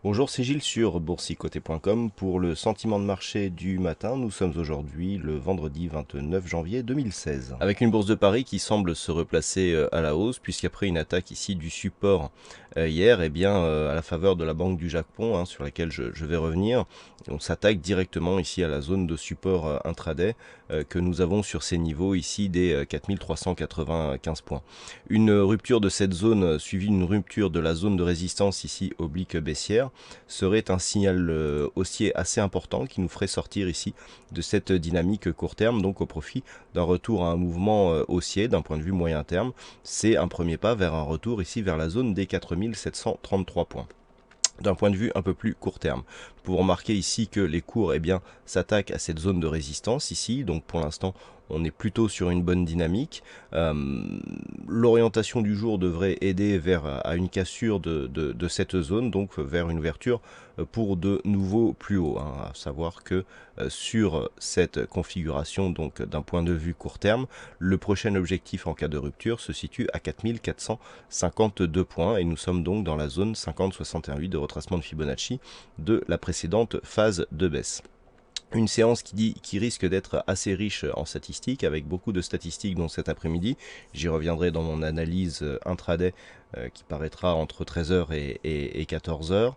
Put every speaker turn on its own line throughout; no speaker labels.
Bonjour, c'est Gilles sur boursicoté.com pour le sentiment de marché du matin. Nous sommes aujourd'hui le vendredi 29 janvier 2016. Avec une bourse de Paris qui semble se replacer à la hausse, puisqu'après une attaque ici du support hier, à la faveur de la Banque du Japon, sur laquelle je vais revenir, on s'attaque directement ici à la zone de support intraday que nous avons sur ces niveaux ici des 4395 points. Une rupture de cette zone suivie d'une rupture de la zone de résistance ici oblique baissière serait un signal haussier assez important qui nous ferait sortir ici de cette dynamique court terme, donc au profit d'un retour à un mouvement haussier d'un point de vue moyen terme. C'est un premier pas vers un retour ici vers la zone des 4733 points d'un point de vue un peu plus court terme. Pour remarquer ici que les cours s'attaquent à cette zone de résistance ici, donc pour l'instant on est plutôt sur une bonne dynamique. L'orientation du jour devrait aider à une cassure de cette zone, donc vers une ouverture pour de nouveaux plus hauts. À savoir que sur cette configuration, donc d'un point de vue court terme, le prochain objectif en cas de rupture se situe à 4452 points et nous sommes donc dans la zone 50-61,8 de retracement de Fibonacci de la précédente phase de baisse. Une séance qui risque d'être assez riche en statistiques, avec beaucoup de statistiques dont cet après-midi. J'y reviendrai dans mon analyse intraday qui paraîtra entre 13h et 14h.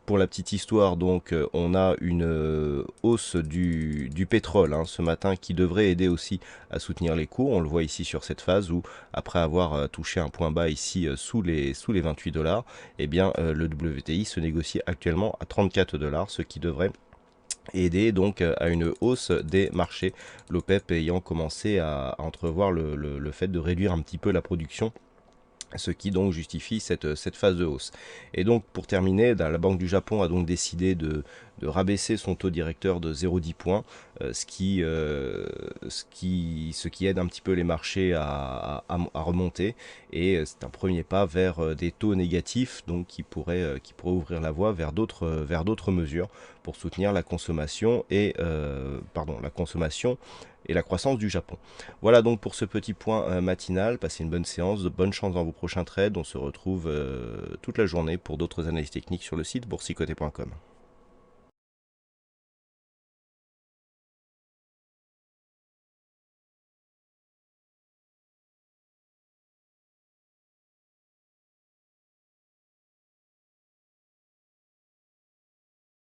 Pour la petite histoire, donc, on a une hausse du pétrole ce matin qui devrait aider aussi à soutenir les cours. On le voit ici sur cette phase où, après avoir touché un point bas ici sous les 28 $, le WTI se négocie actuellement à 34 $, ce qui devrait aider donc à une hausse des marchés, l'OPEP ayant commencé à entrevoir le fait de réduire un petit peu la production, ce qui donc justifie cette phase de hausse. Et donc pour terminer, la Banque du Japon a donc décidé de rabaisser son taux directeur de 0,10 points, ce qui aide un petit peu les marchés à remonter, et c'est un premier pas vers des taux négatifs, donc qui pourraient ouvrir la voie vers d'autres mesures pour soutenir la consommation et la croissance du Japon. Voilà donc pour ce petit point matinal. Passez une bonne séance, de bonnes chances dans vos prochains trades. On se retrouve toute la journée pour d'autres analyses techniques sur le site boursicoté.com.